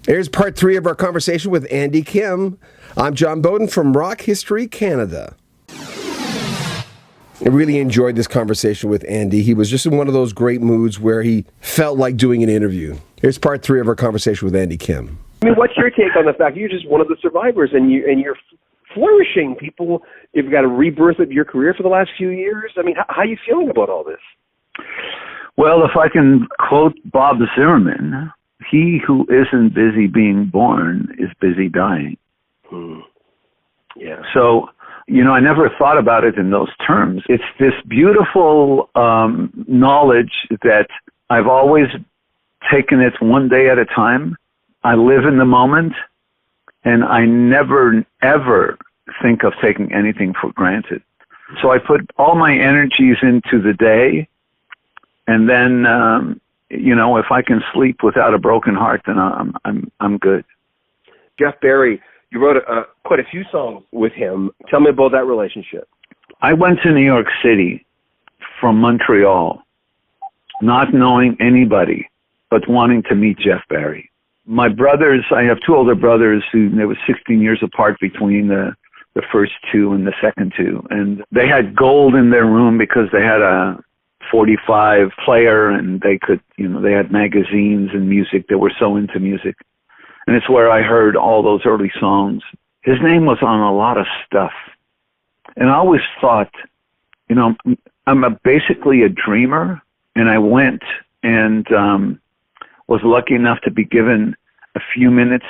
Here's part 3 of our conversation with Andy Kim. I'm John Beaudin from Rock History Canada. I really enjoyed this conversation with Andy. He was just in one of those great moods where he felt like doing an interview. Here's part 3 of our conversation with Andy Kim. I mean, what's your take on the fact you're just one of the survivors and you're flourishing? People, you've got a rebirth of your career for the last few years. I mean, how are you feeling about all this? Well, if I can quote Bob Zimmerman, he who isn't busy being born is busy dying. Yeah. So, I never thought about it in those terms. It's this beautiful knowledge that I've always taken it one day at a time. I live in the moment, and I never, ever think of taking anything for granted. So I put all my energies into the day, and then, if I can sleep without a broken heart, then I'm good. Jeff Barry, you wrote quite a few songs with him. Tell me about that relationship. I went to New York City from Montreal, not knowing anybody, but wanting to meet Jeff Barry. My brothers, I have 2 older brothers who there was 16 years apart between the first 2 and the second 2. And they had gold in their room because they had a 45 player and they could, they had magazines and music. They were so into music. And it's where I heard all those early songs. His name was on a lot of stuff. And I always thought, I'm basically a dreamer. And I went and was lucky enough to be given a few minutes.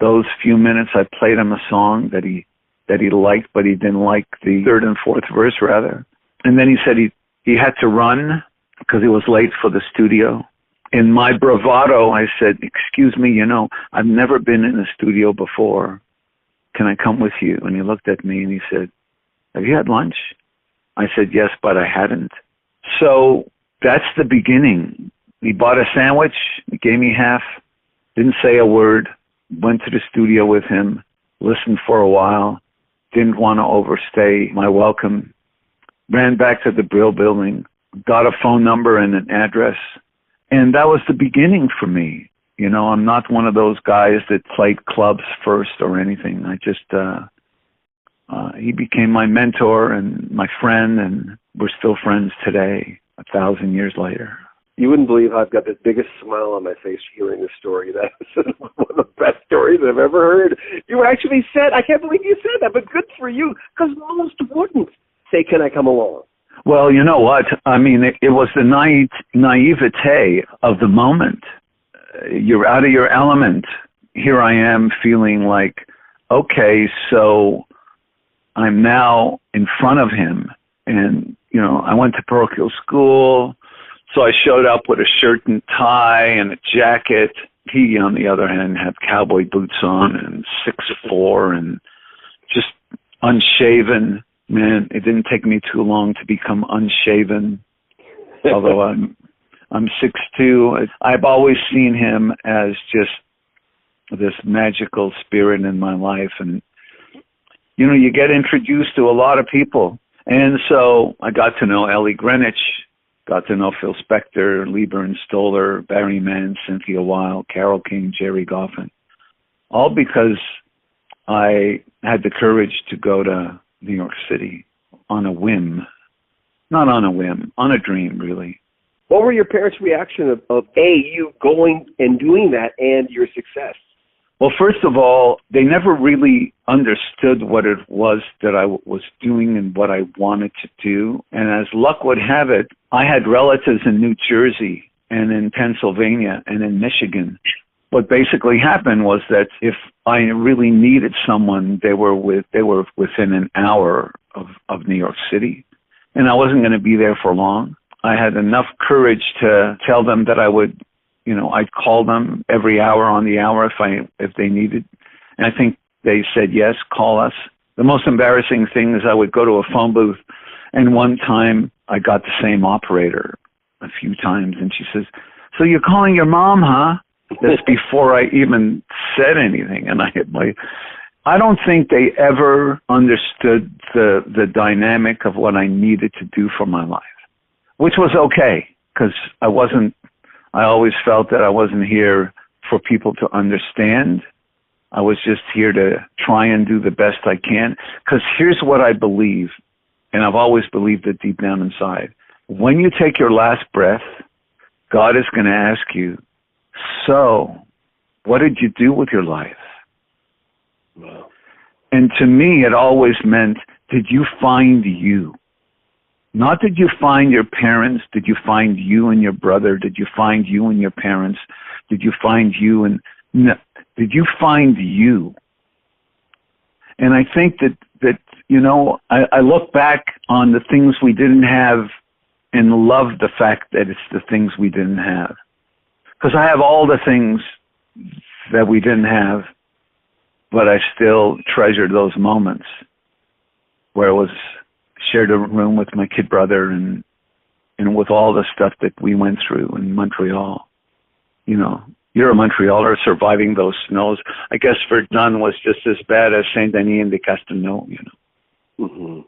Those few minutes, I played him a song that he liked, but he didn't like the 3rd and 4th verse, rather. And then he said he had to run because he was late for the studio. In my bravado, I said, "Excuse me, I've never been in a studio before. Can I come with you?" And he looked at me and he said, "Have you had lunch?" I said, "Yes, but I hadn't." So that's the beginning. He bought a sandwich, he gave me half, didn't say a word, went to the studio with him, listened for a while, didn't want to overstay my welcome, ran back to the Brill building, got a phone number and an address. And that was the beginning for me. I'm not one of those guys that played clubs first or anything. I just, he became my mentor and my friend, and we're still friends today, 1,000 years later. You wouldn't believe how I've got the biggest smile on my face hearing this story. That's one of the best stories I've ever heard. You actually said, I can't believe you said that, but good for you, because most wouldn't say, "Can I come along?" Well, you know what? I mean, it was the naivete of the moment. You're out of your element. Here I am feeling like, okay, so I'm now in front of him. And, I went to parochial school, so I showed up with a shirt and tie and a jacket. He, on the other hand, had cowboy boots on and 6'4" and just unshaven. Man, it didn't take me too long to become unshaven, although I'm 6'2". I've always seen him as just this magical spirit in my life. And, you get introduced to a lot of people. And so I got to know Ellie Greenwich, got to know Phil Spector, Lieber and Stoller, Barry Mann, Cynthia Weil, Carole King, Jerry Goffin, all because I had the courage to go to New York City on a whim. Not on a whim, on a dream, really. What were your parents' reaction of you going and doing that and your success? Well, first of all, they never really understood what it was that I was doing and what I wanted to do. And as luck would have it, I had relatives in New Jersey and in Pennsylvania and in Michigan. What basically happened was that if I really needed someone, they were within an hour of New York City, and I wasn't going to be there for long. I had enough courage to tell them that I would, I'd call them every hour on the hour if they needed. And I think they said, yes, call us. The most embarrassing thing is I would go to a phone booth, and one time I got the same operator a few times, and she says, "So you're calling your mom, huh?" That's before I even said anything. And I don't think they ever understood the dynamic of what I needed to do for my life, which was okay, because I always felt that I wasn't here for people to understand. I was just here to try and do the best I can. Because here's what I believe, and I've always believed it deep down inside. When you take your last breath, God is going to ask you, so what did you do with your life? Wow. And to me, it always meant, did you find you? Not did you find your parents, did you find you and your brother, did you find you and your parents, did you find you and, no, did you find you? And I think that you know, I look back on the things we didn't have and love the fact that it's the things we didn't have. Because I have all the things that we didn't have, but I still treasure those moments where I was shared a room with my kid brother and with all the stuff that we went through in Montreal. You know, you're a Montrealer surviving those snows. I guess Verdun was just as bad as Saint-Denis and de Castelnau, you know. Mm-hmm.